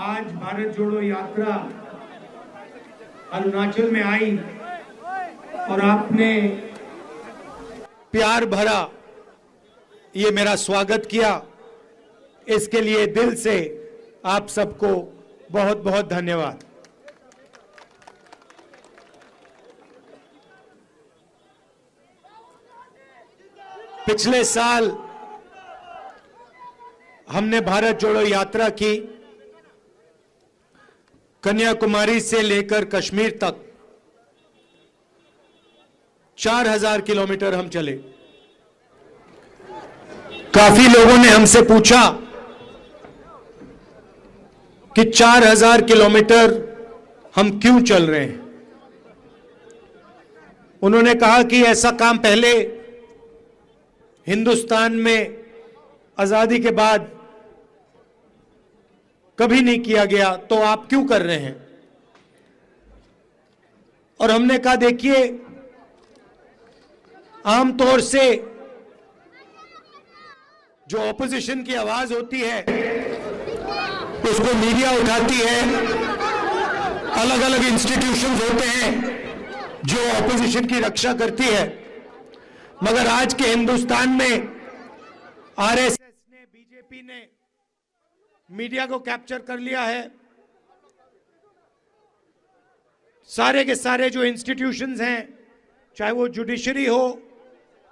आज भारत जोड़ो यात्रा अरुणाचल में आई और आपने प्यार भरा ये मेरा स्वागत किया, इसके लिए दिल से आप सबको बहुत बहुत धन्यवाद। पिछले साल हमने भारत जोड़ो यात्रा की, कन्याकुमारी से लेकर कश्मीर तक 4000 किलोमीटर हम चले। काफी लोगों ने हमसे पूछा कि 4000 किलोमीटर हम क्यों चल रहे हैं। उन्होंने कहा कि ऐसा काम पहले हिंदुस्तान में आजादी के बाद कभी नहीं किया गया, तो आप क्यों कर रहे हैं। और हमने कहा देखिए, आमतौर से जो ऑपोजिशन की आवाज होती है उसको मीडिया उठाती है, अलग अलग इंस्टीट्यूशंस होते हैं जो ऑपोजिशन की रक्षा करती है, मगर आज के हिंदुस्तान में आरएसएस ने, बीजेपी ने मीडिया को कैप्चर कर लिया है। सारे के सारे जो इंस्टीट्यूशंस हैं, चाहे वो जुडिशरी हो,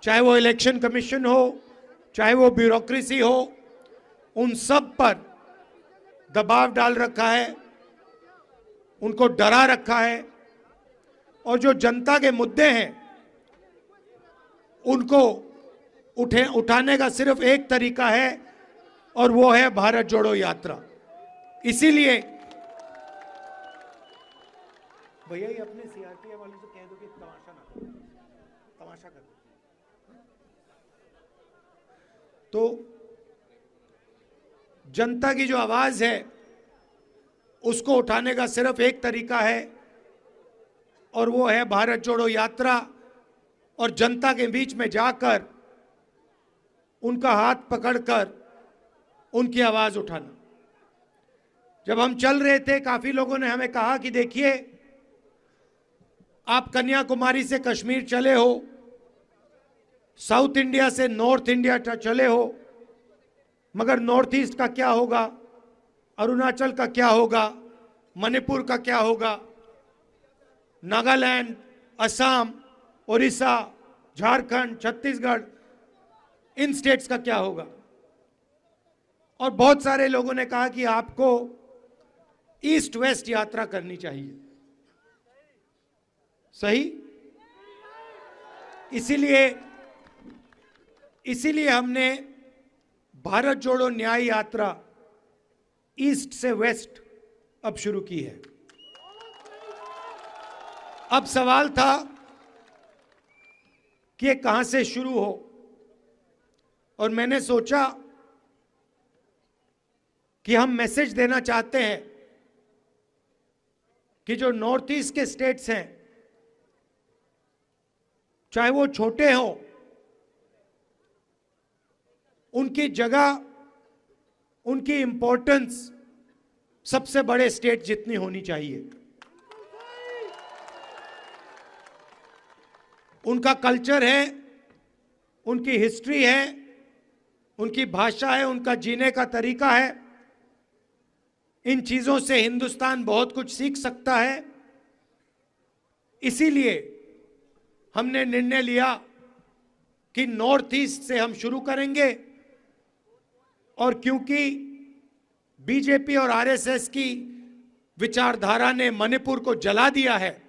चाहे वो इलेक्शन कमीशन हो, चाहे वो ब्यूरोक्रेसी हो, उन सब पर दबाव डाल रखा है, उनको डरा रखा है। और जो जनता के मुद्दे हैं उनको उठाने का सिर्फ एक तरीका है और वो है भारत जोड़ो यात्रा। इसीलिए भैया ये अपने सीआरपीएफ वालों से कह दो कि तमाशा कर दो। तो जनता की जो आवाज है उसको उठाने का सिर्फ एक तरीका है और वो है भारत जोड़ो यात्रा, और जनता के बीच में जाकर उनका हाथ पकड़कर उनकी आवाज उठाना। जब हम चल रहे थे, काफी लोगों ने हमें कहा कि देखिए, आप कन्याकुमारी से कश्मीर चले हो, साउथ इंडिया से नॉर्थ इंडिया चले हो, मगर नॉर्थ ईस्ट का क्या होगा, अरुणाचल का क्या होगा, मणिपुर का क्या होगा, नागालैंड, असम, उड़ीसा, झारखंड, छत्तीसगढ़, इन स्टेट्स का क्या होगा। और बहुत सारे लोगों ने कहा कि आपको ईस्ट वेस्ट यात्रा करनी चाहिए। सही? इसीलिए हमने भारत जोड़ो न्याय यात्रा ईस्ट से वेस्ट अब शुरू की है। अब सवाल था कि ये कहां से शुरू हो, और मैंने सोचा कि हम मैसेज देना चाहते हैं कि जो नॉर्थ ईस्ट के स्टेट्स हैं, चाहे वो छोटे हों, उनकी जगह, उनकी इंपॉर्टेंस सबसे बड़े स्टेट जितनी होनी चाहिए। उनका कल्चर है, उनकी हिस्ट्री है, उनकी भाषा है, उनका जीने का तरीका है। इन चीजों से हिंदुस्तान बहुत कुछ सीख सकता है। इसीलिए हमने निर्णय लिया कि नॉर्थ ईस्ट से हम शुरू करेंगे, और क्योंकि बीजेपी और आरएसएस की विचारधारा ने मणिपुर को जला दिया है,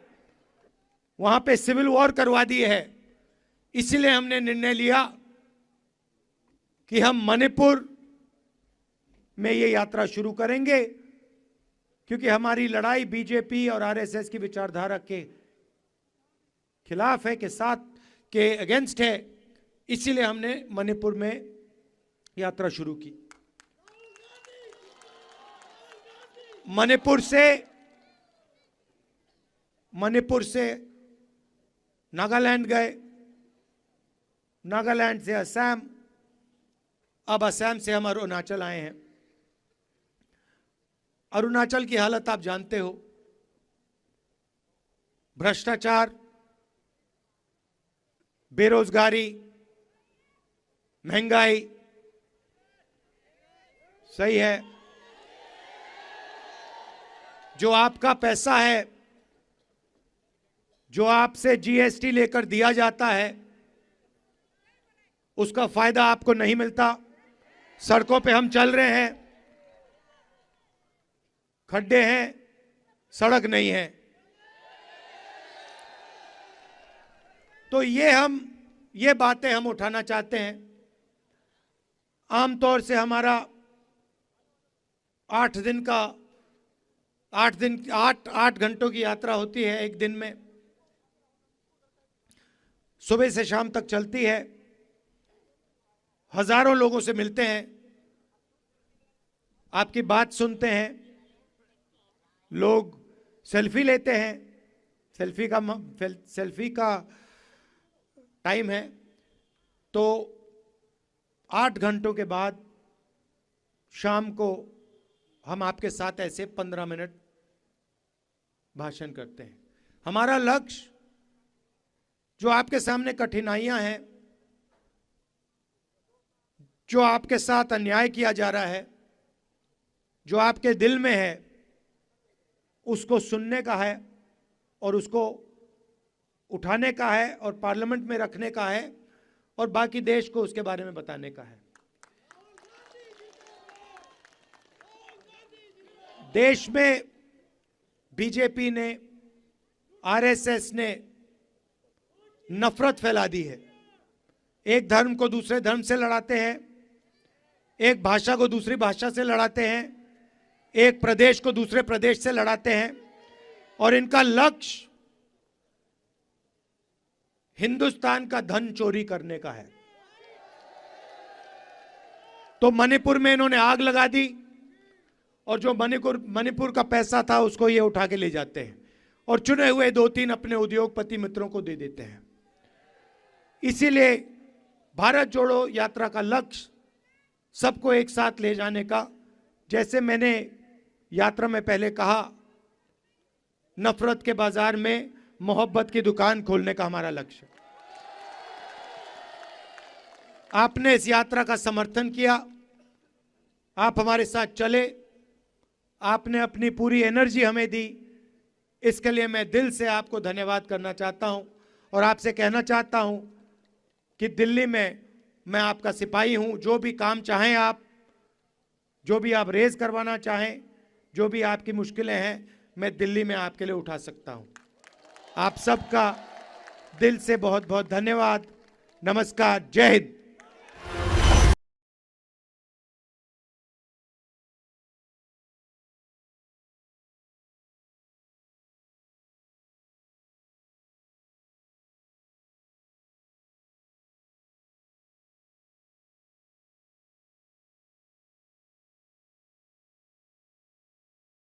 वहां पे सिविल वॉर करवा दी है, इसलिए हमने निर्णय लिया कि हम मणिपुर में ये यात्रा शुरू करेंगे, क्योंकि हमारी लड़ाई बीजेपी और आरएसएस की विचारधारा के खिलाफ है, के साथ, के अगेंस्ट है। इसीलिए हमने मणिपुर में यात्रा शुरू की। मणिपुर से नागालैंड गए, नागालैंड से असम, अब असम से हम अरुणाचल आए हैं। अरुणाचल की हालत आप जानते हो, भ्रष्टाचार, बेरोजगारी, महंगाई। सही है, जो आपका पैसा है, जो आपसे जीएसटी लेकर दिया जाता है, उसका फायदा आपको नहीं मिलता। सड़कों पे हम चल रहे हैं, खड्डे हैं, सड़क नहीं है। तो ये बातें हम उठाना चाहते हैं। आमतौर से हमारा 8 घंटों की यात्रा होती है एक दिन में, सुबह से शाम तक चलती है। हजारों लोगों से मिलते हैं, आपकी बात सुनते हैं, लोग सेल्फी लेते हैं। सेल्फी का टाइम है। तो 8 घंटों के बाद शाम को हम आपके साथ ऐसे 15 मिनट भाषण करते हैं। हमारा लक्ष्य, जो आपके सामने कठिनाइयां हैं, जो आपके साथ अन्याय किया जा रहा है, जो आपके दिल में है, उसको सुनने का है और उसको उठाने का है और पार्लियामेंट में रखने का है और बाकी देश को उसके बारे में बताने का है। देश में बीजेपी ने, आरएसएस ने नफरत फैला दी है। एक धर्म को दूसरे धर्म से लड़ाते हैं, एक भाषा को दूसरी भाषा से लड़ाते हैं, एक प्रदेश को दूसरे प्रदेश से लड़ाते हैं और इनका लक्ष्य हिंदुस्तान का धन चोरी करने का है। तो मणिपुर में इन्होंने आग लगा दी और जो मणिपुर का पैसा था उसको ये उठा के ले जाते हैं और चुने हुए 2-3 अपने उद्योगपति मित्रों को दे देते हैं। इसीलिए भारत जोड़ो यात्रा का लक्ष्य सबको एक साथ ले जाने का, जैसे मैंने यात्रा में पहले कहा, नफरत के बाजार में मोहब्बत की दुकान खोलने का हमारा लक्ष्य। आपने इस यात्रा का समर्थन किया, आप हमारे साथ चले, आपने अपनी पूरी एनर्जी हमें दी, इसके लिए मैं दिल से आपको धन्यवाद करना चाहता हूं और आपसे कहना चाहता हूं कि दिल्ली में मैं आपका सिपाही हूं। जो भी काम चाहें आप, जो भी आप रेज करवाना चाहें, जो भी आपकी मुश्किलें हैं, मैं दिल्ली में आपके लिए उठा सकता हूं। आप सबका दिल से बहुत बहुत धन्यवाद। नमस्कार, जय हिंद।